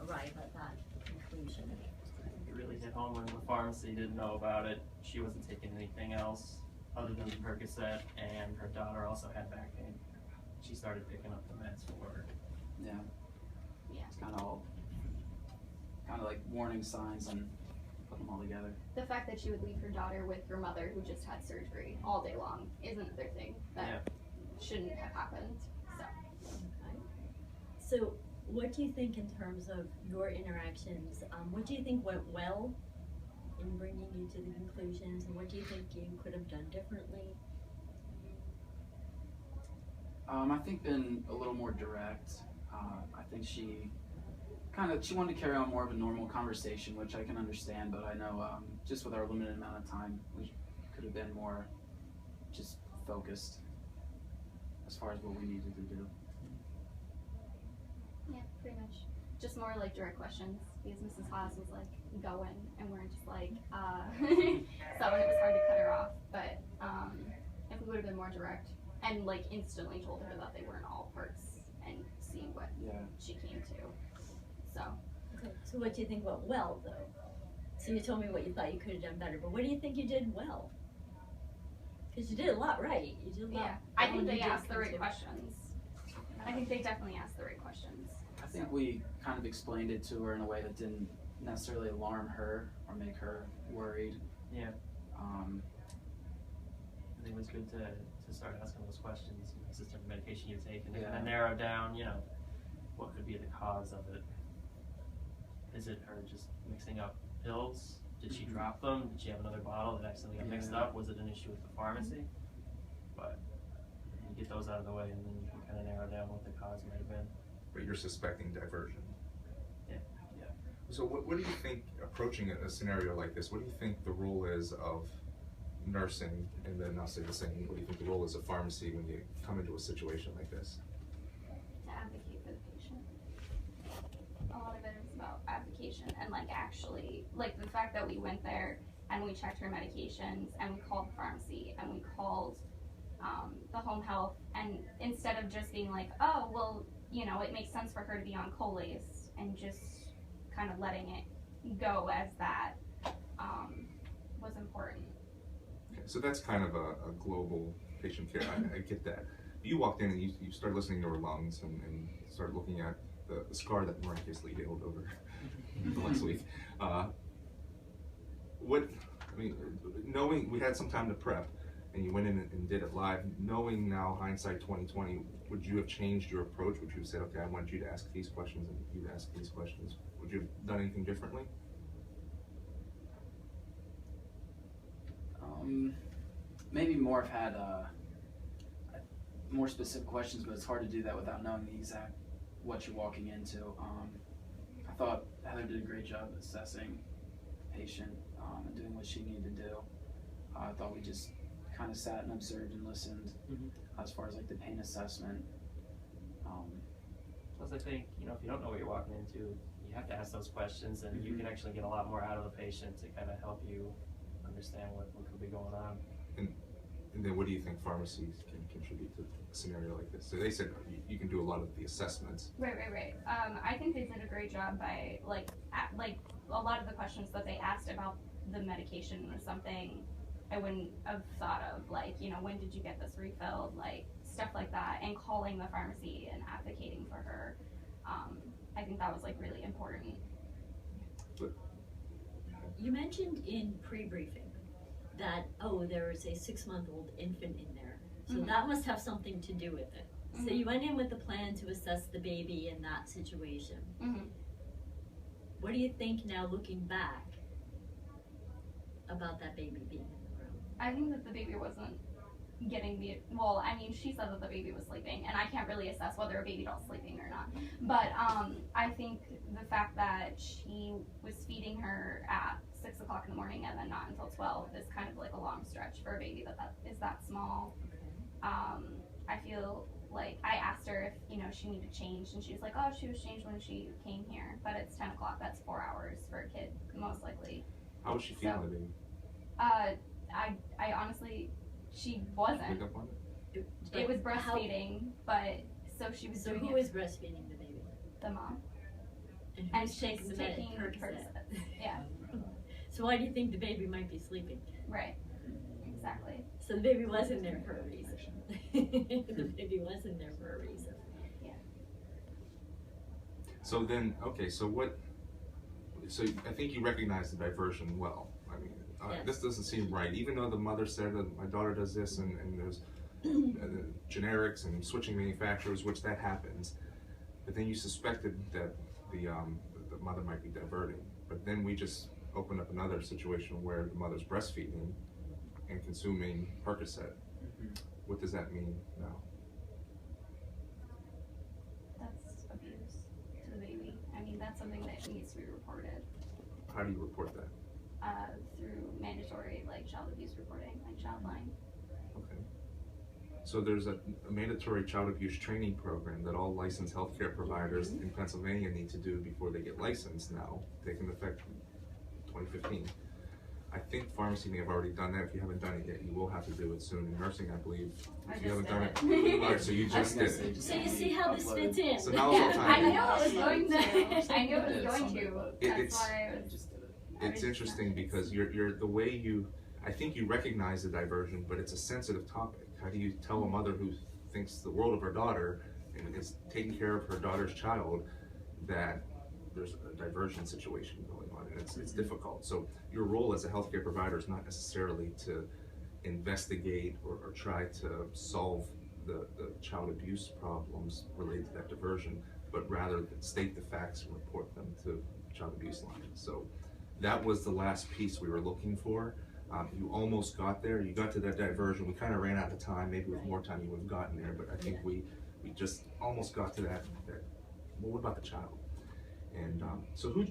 arrive at that conclusion? It really hit home when the pharmacy didn't know about it. She wasn't taking anything else other than Percocet, and her daughter also had back pain. She started picking up the meds for her. Yeah. Yeah. It's kind of like warning signs and put them all together. The fact that she would leave her daughter with her mother who just had surgery all day long is another thing that shouldn't have happened. So what do you think in terms of your interactions? What do you think went well in bringing you to the conclusions, and what do you think you could have done differently? I think been a little more direct. I think she wanted to carry on more of a normal conversation, which I can understand, but I know just with our limited amount of time, we could have been more just focused as far as what we needed to do. Yeah, pretty much. Just more like direct questions, because Mrs. Haas was like going, and we're just like, so it was hard to cut her off. But if we would have been more direct and like instantly told her that they weren't all parts and see what she came to. So. Okay. So what do you think went well though? So you told me what you thought you could have done better, but what do you think you did well? Because you did a lot right. You did a lot. Yeah, I think they asked the right questions. I think they definitely asked the right questions. I think we kind of explained it to her in a way that didn't necessarily alarm her or make her worried. Yeah. I think it was good to start asking those questions. Is this different medication you're taking? And kind of narrow down, what could be the cause of it. Is it her just mixing up pills? Did she drop them? Did she have another bottle that accidentally got mixed up? Was it an issue with the pharmacy? But you get those out of the way, and then you can kind of narrow down what the cause might have been. But you're suspecting diversion. Yeah. So what do you think, approaching a scenario like this, what do you think the role is of nursing, and then I'll say the same, what do you think the role is of pharmacy when you come into a situation like this? To advocate for the patient. A lot of it is about advocation and like actually, like the fact that we went there and we checked her medications and we called the pharmacy and we called the home health, and instead of just being like, oh, well, it makes sense for her to be on Colace, and just kind of letting it go as that was important. Okay, so that's kind of a global patient care. I get that. You walked in and you started listening to her lungs and started looking at the scar that miraculously healed over the last week. Knowing we had some time to prep, and you went in and did it live, knowing now hindsight 2020, would you have changed your approach? Would you have said, okay, I want you to ask these questions and you to ask these questions? Would you have done anything differently? Maybe more have had more specific questions, but it's hard to do that without knowing the exact what you're walking into. I thought Heather did a great job assessing patient and doing what she needed to do. I thought we just kind of sat and observed and listened as far as like the pain assessment. Plus I think, if you don't know what you're walking into, you have to ask those questions, and you can actually get a lot more out of the patient to kind of help you understand what could be going on. And then what do you think pharmacies can contribute to a scenario like this? So they said you can do a lot of the assessments. Right. I think they did a great job by like a lot of the questions that they asked about the medication or something I wouldn't have thought of, like, when did you get this refilled, like stuff like that, and calling the pharmacy and advocating for her. I think that was like really important. But, you mentioned in pre-briefing that, there was a 6-month-old infant in there. So that must have something to do with it. So you went in with the plan to assess the baby in that situation. What do you think now, looking back, about that baby being in the room? I think that the baby wasn't getting she said that the baby was sleeping, and I can't really assess whether a baby doll's sleeping or not. But I think the fact that she was feeding her at 6 o'clock in the morning and then not until 12 is kind of like a long stretch for a baby that is that small. I feel like I asked her if she needed change, and she was like, oh, she was changed when she came here, but it's 10 o'clock. That's 4 hours for a kid, most likely. how was she feeling, the baby? I honestly, she wasn't. Pick up on it? It was breastfeeding, but so she was. So doing who it. is breastfeeding the baby? The mom. And who's she's taking the taking Percocet. Percocets. Yeah, So why do you think the baby might be sleeping? right. Exactly. So the baby was in there for a reason. The baby was in there for a reason. So then, okay, so I think you recognize the diversion well. I mean, Yes. this doesn't seem right, even though the mother said that my daughter does this and there's generics and switching manufacturers, which that happens. But then you suspected that the mother might be diverting. But then we just opened up another situation where the mother's breastfeeding and consuming Percocet. What does that mean now? That's abuse to the baby. I mean, that's something that needs to be reported How do you report that? through mandatory child abuse reporting, Childline. Okay. So there's a mandatory child abuse training program that all licensed healthcare providers in Pennsylvania need to do before they get licensed now, taking effect from 2015. I think pharmacy may have already done that. If you haven't done it yet, you will have to do it soon. In nursing, I believe. If you haven't done it, all right. So you just did it. So you see how this fits in. So now it's all I time. knew it was going to. I knew it was Did going something, to. but That's it's- why I was. Just did it. It's interesting because you're the way you. I think you recognize the diversion, but it's a sensitive topic. How do you tell a mother who thinks the world of her daughter and is taking care of her daughter's child that there's a diversion situation going on, and it's difficult. So your role as a healthcare provider is not necessarily to investigate or try to solve the child abuse problems related to that diversion, but rather state the facts and report them to child abuse line. So that was the last piece we were looking for. You almost got there. You got to that diversion. We kind of ran out of time. Maybe with more time you would have gotten there, but I think we just almost got to that. Well, what about the child? And so who